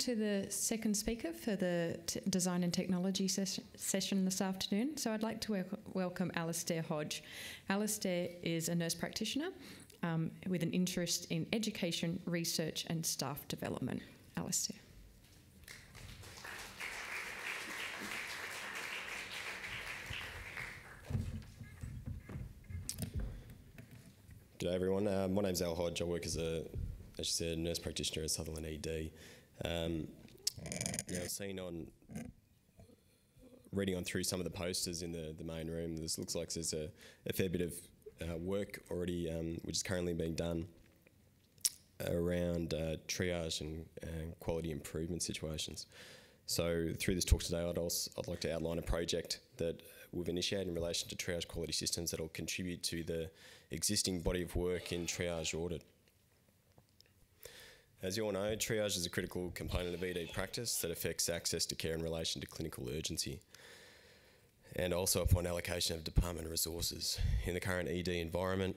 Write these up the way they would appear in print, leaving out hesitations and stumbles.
to the second speaker for the Design and Technology session this afternoon. So I'd like to welcome Alister Hodge. Alister is a nurse practitioner with an interest in education, research and staff development. Alister. G'day everyone, my name's Al Hodge. I work as you said, nurse practitioner at Sutherland ED. I've seen reading on through some of the posters in the main room, this looks like there's a fair bit of work already which is currently being done around triage and quality improvement situations. So through this talk today, I'd like to outline a project that we've initiated in relation to triage quality systems that will contribute to the existing body of work in triage audit. As you all know, triage is a critical component of ED practice that affects access to care in relation to clinical urgency and also upon allocation of department resources. In the current ED environment,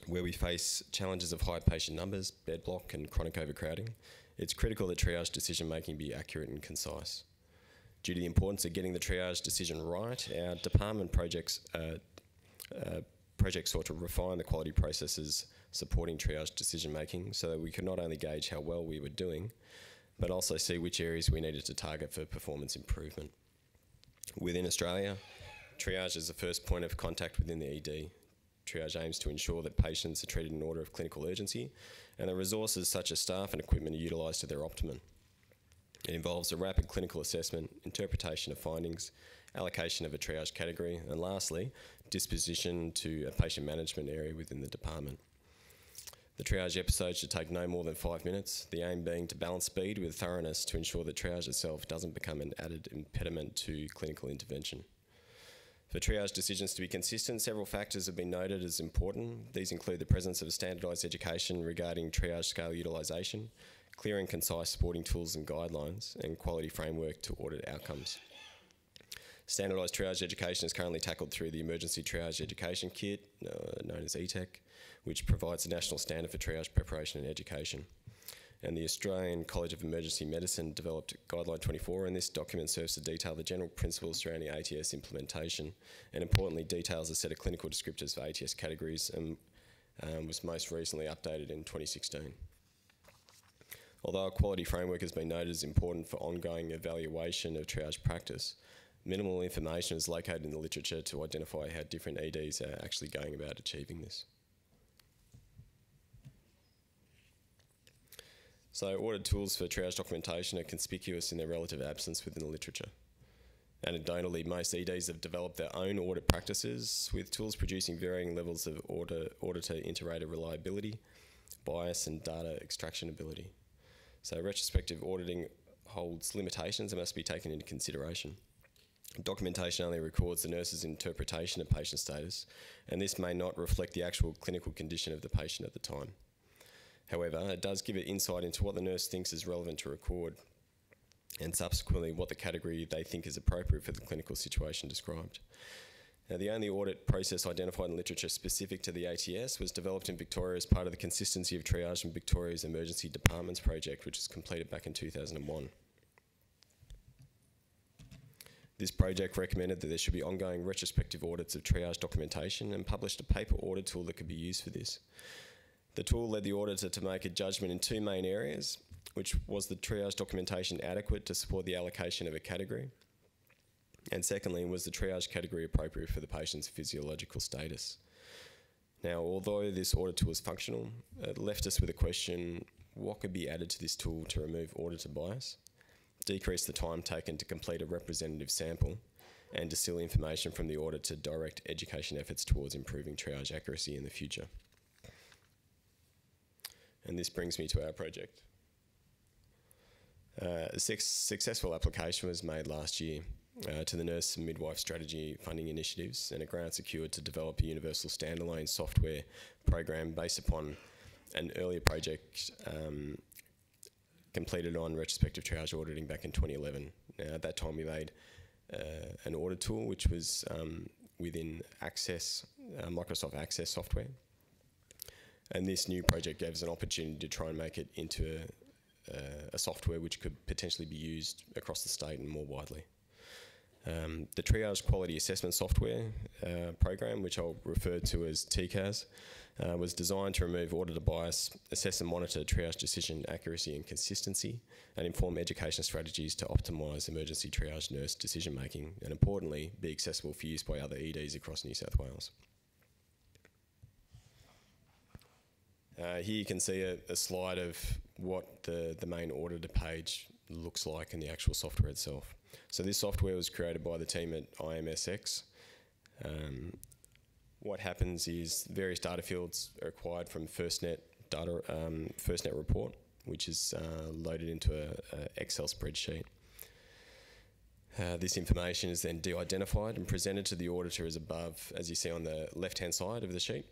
where we face challenges of high patient numbers, bed block and chronic overcrowding, it's critical that triage decision making be accurate and concise. Due to the importance of getting the triage decision right, our department projects sought to refine the quality processes supporting triage decision making so that we could not only gauge how well we were doing, but also see which areas we needed to target for performance improvement. Within Australia, triage is the first point of contact within the ED. Triage aims to ensure that patients are treated in order of clinical urgency and the resources such as staff and equipment are utilised to their optimum. It involves a rapid clinical assessment, interpretation of findings, allocation of a triage category, and lastly, disposition to a patient management area within the department. The triage episode should take no more than 5 minutes, the aim being to balance speed with thoroughness to ensure that triage itself doesn't become an added impediment to clinical intervention. For triage decisions to be consistent, several factors have been noted as important. These include the presence of a standardised education regarding triage scale utilisation, clear and concise supporting tools and guidelines, and quality framework to audit outcomes. Standardised triage education is currently tackled through the Emergency Triage Education Kit, known as ETEC, which provides a national standard for triage preparation and education. And the Australian College of Emergency Medicine developed Guideline 24, and this document serves to detail the general principles surrounding ATS implementation, and importantly details a set of clinical descriptors for ATS categories, and was most recently updated in 2016. Although a quality framework has been noted as important for ongoing evaluation of triage practice, minimal information is located in the literature to identify how different EDs are actually going about achieving this. So audit tools for triage documentation are conspicuous in their relative absence within the literature. Anecdotally, most EDs have developed their own audit practices, with tools producing varying levels of auditor-integrator reliability, bias and data extraction ability. So retrospective auditing holds limitations that must be taken into consideration. Documentation only records the nurse's interpretation of patient status, and this may not reflect the actual clinical condition of the patient at the time. However, it does give it insight into what the nurse thinks is relevant to record, and subsequently what the category they think is appropriate for the clinical situation described. Now, the only audit process identified in literature specific to the ATS was developed in Victoria as part of the Consistency of Triage in Victoria's Emergency Departments project, which was completed back in 2001. This project recommended that there should be ongoing retrospective audits of triage documentation and published a paper audit tool that could be used for this. The tool led the auditor to make a judgment in two main areas, which was the triage documentation adequate to support the allocation of a category, and secondly, was the triage category appropriate for the patient's physiological status. Now, although this audit tool is functional, it left us with a question: what could be added to this tool to remove auditor bias, decrease the time taken to complete a representative sample, and distill information from the audit to direct education efforts towards improving triage accuracy in the future? And this brings me to our project. A successful application was made last year to the Nurse and Midwife Strategy Funding Initiatives, and a grant secured to develop a universal standalone software program based upon an earlier project completed on retrospective triage auditing back in 2011. Now, at that time we made an audit tool which was within Access, Microsoft Access software. And this new project gave us an opportunity to try and make it into a software which could potentially be used across the state and more widely. The Triage Quality Assessment Software program, which I'll refer to as TCAS, was designed to remove auditor bias, assess and monitor triage decision accuracy and consistency, and inform education strategies to optimise emergency triage nurse decision making, and importantly, be accessible for use by other EDs across New South Wales. Here you can see a slide of what the main auditor page looks like in the actual software itself. So this software was created by the team at IMSX. What happens is various data fields are acquired from FirstNet data, FirstNet report, which is loaded into an Excel spreadsheet. This information is then de-identified and presented to the auditor as above, as you see on the left-hand side of the sheet.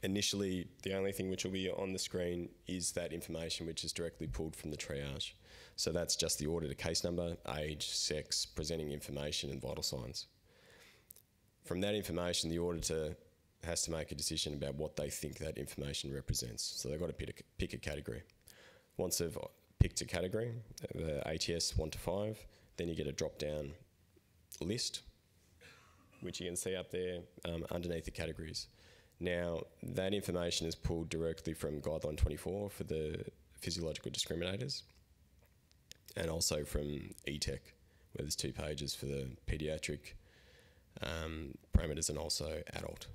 Initially, the only thing which will be on the screen is that information which is directly pulled from the triage. So that's just the auditor case number, age, sex, presenting information and vital signs. From that information, the auditor has to make a decision about what they think that information represents. So they've got to pick a category. Once they've picked a category, ATS 1 to 5, then you get a drop-down list, which you can see up there underneath the categories. Now, that information is pulled directly from Guideline 24 for the physiological discriminators, and also from ETEC, where there's 2 pages for the paediatric parameters and also adult.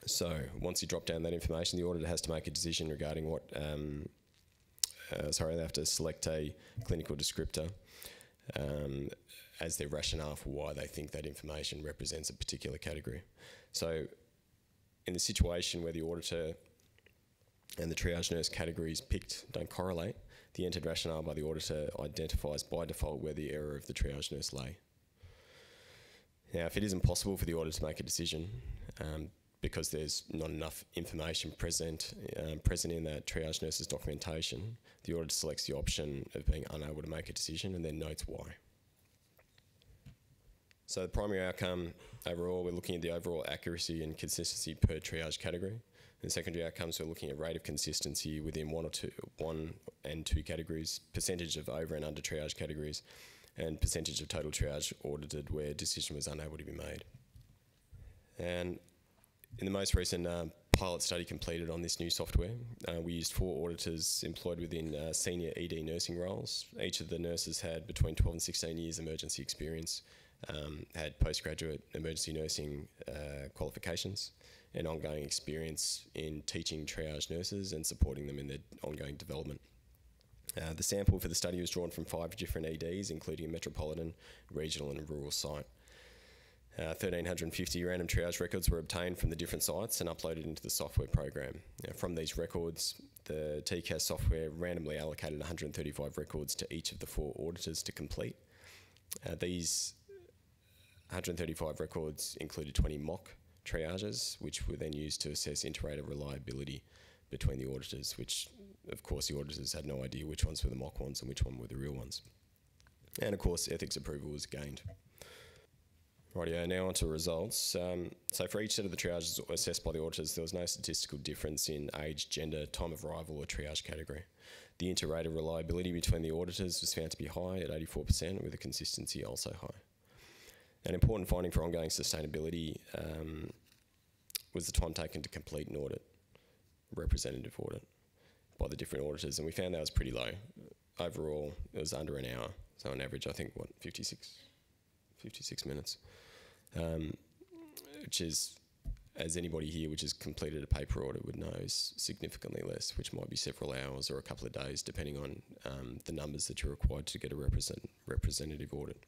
So once you drop down that information, the auditor has to make a decision regarding what, they have to select a clinical descriptor as their rationale for why they think that information represents a particular category. So in the situation where the auditor and the triage nurse categories picked don't correlate, the entered rationale by the auditor identifies by default where the error of the triage nurse lay. Now, if it isn't possible for the auditor to make a decision because there's not enough information present in that triage nurse's documentation, the auditor selects the option of being unable to make a decision and then notes why. So the primary outcome overall, we're looking at the overall accuracy and consistency per triage category. And secondary outcomes, we're looking at rate of consistency within one and two categories, percentage of over and under triage categories, and percentage of total triage audited where decision was unable to be made. And in the most recent pilot study completed on this new software, we used 4 auditors employed within senior ED nursing roles. Each of the nurses had between 12 and 16 years emergency experience, had postgraduate emergency nursing qualifications, and ongoing experience in teaching triage nurses and supporting them in their ongoing development. The sample for the study was drawn from 5 different EDs, including a metropolitan, regional and rural site. 1,350 random triage records were obtained from the different sites and uploaded into the software program. From these records, the TCAS software randomly allocated 135 records to each of the 4 auditors to complete. These 135 records included 20 mock triages, which were then used to assess inter-rater reliability between the auditors, which of course the auditors had no idea which ones were the mock ones and which one were the real ones. And of course ethics approval was gained. Rightio, now on to results. So for each set of the triages assessed by the auditors, there was no statistical difference in age, gender, time of arrival or triage category. The inter-rater reliability between the auditors was found to be high at 84%, with the consistency also high. An important finding for ongoing sustainability was the time taken to complete an audit, representative audit, by the different auditors, and we found that was pretty low. Overall, it was under an hour, so on average, I think, 56 minutes, which is, as anybody here which has completed a paper audit would know, is significantly less, which might be several hours or a couple of days, depending on the numbers that you're required to get a representative audit.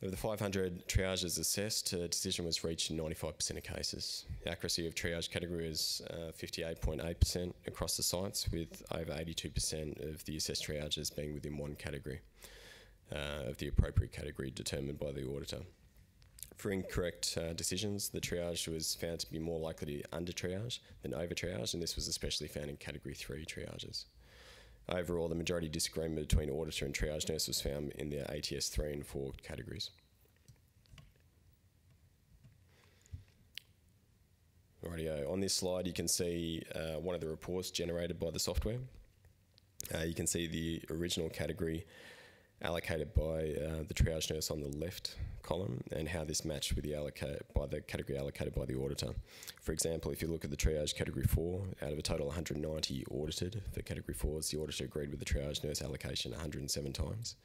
Of the 500 triages assessed, a decision was reached in 95% of cases. The accuracy of triage category is 58.8% across the sites, with over 82% of the assessed triages being within one category of the appropriate category determined by the auditor. For incorrect decisions, the triage was found to be more likely to be under triage than over triage, and this was especially found in category 3 triages. Overall, the majority disagreement between auditor and triage nurse was found in the ATS 3 and 4 categories. Rightio. On this slide, you can see one of the reports generated by the software. You can see the original category allocated by the triage nurse on the left column, and how this matched with the category allocated by the auditor. For example, if you look at the triage category 4, out of a total 190 audited for category 4s, the auditor agreed with the triage nurse allocation 107 times.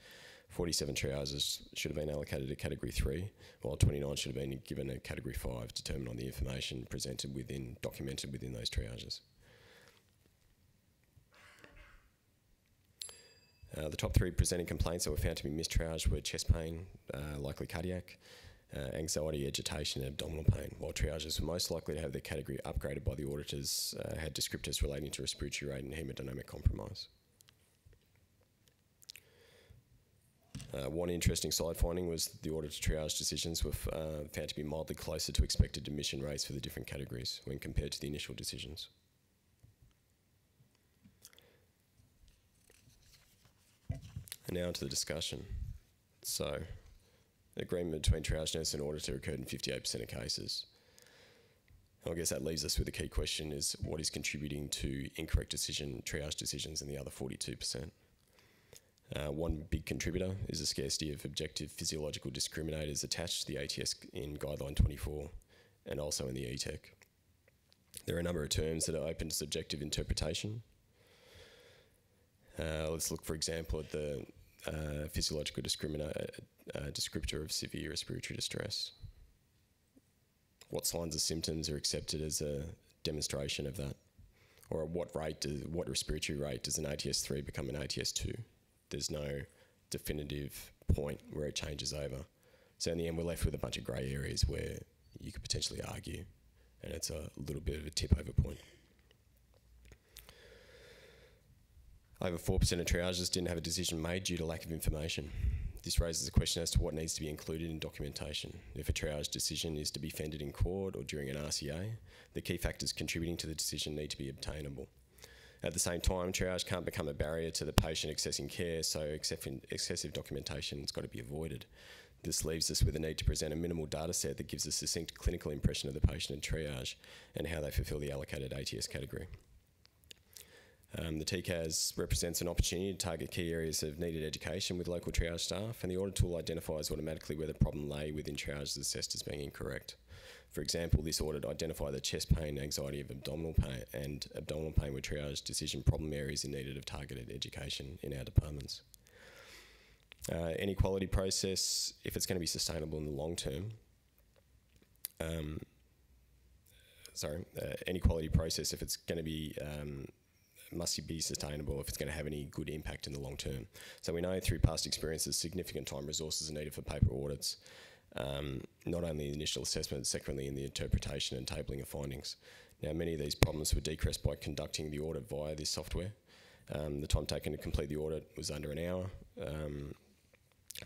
47 triages should have been allocated to category 3, while 29 should have been given a category 5, determined on the information documented within those triages. The top 3 presenting complaints that were found to be mistriaged were chest pain, likely cardiac, anxiety, agitation, and abdominal pain, while triages were most likely to have their category upgraded by the auditors had descriptors relating to respiratory rate and hemodynamic compromise. One interesting side finding was the auditor triage decisions were found to be mildly closer to expected admission rates for the different categories when compared to the initial decisions. And now into the discussion. So, agreement between triage nurse and auditor occurred in 58% of cases. I guess that leaves us with the key question is what is contributing to incorrect triage decisions in the other 42%? One big contributor is the scarcity of objective physiological discriminators attached to the ATS in Guideline 24 and also in the ETEC. There are a number of terms that are open to subjective interpretation. Let's look, for example, at the physiological descriptor of severe respiratory distress. What signs and symptoms are accepted as a demonstration of that? Or at what respiratory rate does an ATS 3 become an ATS 2? There's no definitive point where it changes over. So in the end, we're left with a bunch of grey areas where you could potentially argue, and it's a little bit of a tip-over point. Over 4% of triages didn't have a decision made due to lack of information. This raises a question as to what needs to be included in documentation. If a triage decision is to be fended in court or during an RCA, the key factors contributing to the decision need to be obtainable. At the same time, triage can't become a barrier to the patient accessing care, so excessive documentation has got to be avoided. This leaves us with a need to present a minimal data set that gives a succinct clinical impression of the patient in triage and how they fulfil the allocated ATS category. The TCAS represents an opportunity to target key areas of needed education with local triage staff, and the audit tool identifies automatically where the problem lay within triage assessed as being incorrect. For example, this audit identified that chest pain, anxiety of abdominal pain were triage decision problem areas in need of targeted education in our departments. Any quality process, if it's going to be sustainable in the long term, any quality process, if it's going to be must be sustainable if it's going to have any good impact in the long term. So we know through past experiences significant time resources are needed for paper audits, not only in the initial assessment, secondly in the interpretation and tabling of findings. Now many of these problems were decreased by conducting the audit via this software. The time taken to complete the audit was under an hour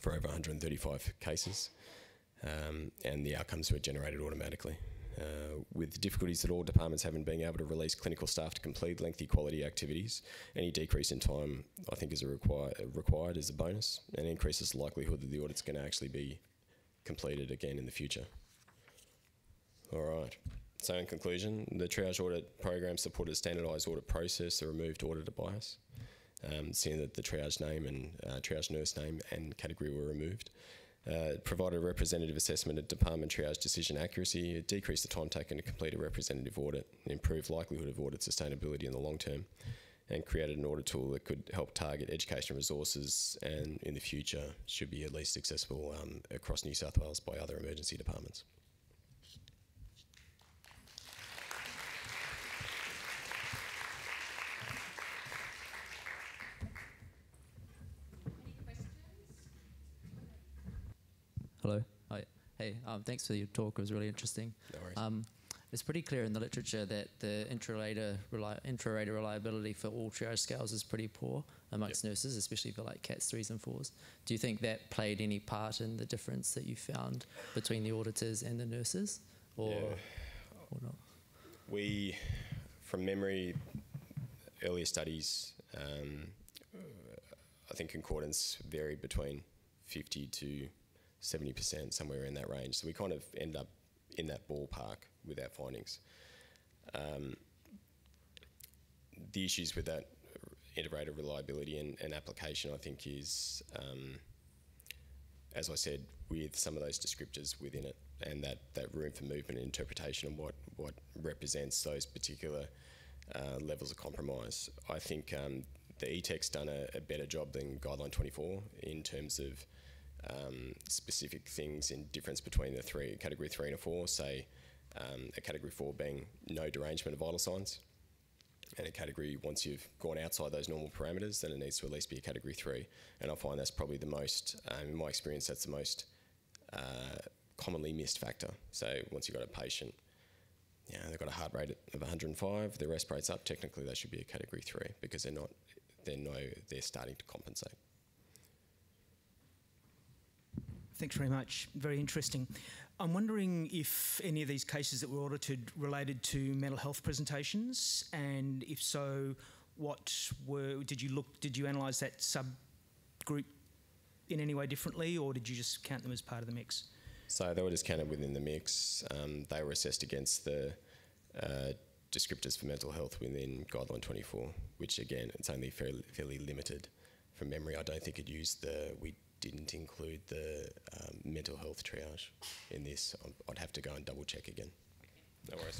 for over 135 cases, and the outcomes were generated automatically. With difficulties that all departments have in being able to release clinical staff to complete lengthy quality activities, any decrease in time I think is required as a bonus and increases the likelihood that the audit's going to actually be completed again in the future. All right. So in conclusion, the triage audit program supported a standardised audit process that removed auditor bias, seeing that the triage name and triage nurse name and category were removed. It provided a representative assessment of department triage decision accuracy. It decreased the time taken to complete a representative audit, improved likelihood of audit sustainability in the long term, and created an audit tool that could help target education resources and in the future should be at least accessible across New South Wales by other emergency departments. Hello. Hi. Hey, thanks for your talk. It was really interesting. No worries. It's pretty clear in the literature that the intra-rater reliability for all triage scales is pretty poor amongst nurses, especially for like CATs 3s and 4s. Do you think that played any part in the difference that you found between the auditors and the nurses, or not? We, from memory, earlier studies, I think concordance varied between 50 to 70%, somewhere in that range. So we kind of end up in that ballpark with our findings. The issues with that integrated reliability and application, I think, is, as I said, with some of those descriptors within it, and that room for movement and interpretation and what represents those particular levels of compromise. I think the ETEC's done a better job than Guideline 24 in terms of specific things in difference between the category 3 and a 4, say a category 4 being no derangement of vital signs, and a category, once you've gone outside those normal parameters, then it needs to at least be a category 3. And I find that's probably the most, in my experience, that's the most commonly missed factor. So once you've got a patient, they've got a heart rate of 105, their respirate's up, technically they should be a category 3 because they're starting to compensate. Thanks very much. Very interesting. I'm wondering if any of these cases that were audited related to mental health presentations, and if so, did you analyse that subgroup in any way differently, or did you just count them as part of the mix? So they were just counted within the mix. They were assessed against the descriptors for mental health within Guideline 24, which again, it's only fairly limited from memory. I don't think it used we didn't include the mental health triage in this. I'd have to go and double check again. No worries.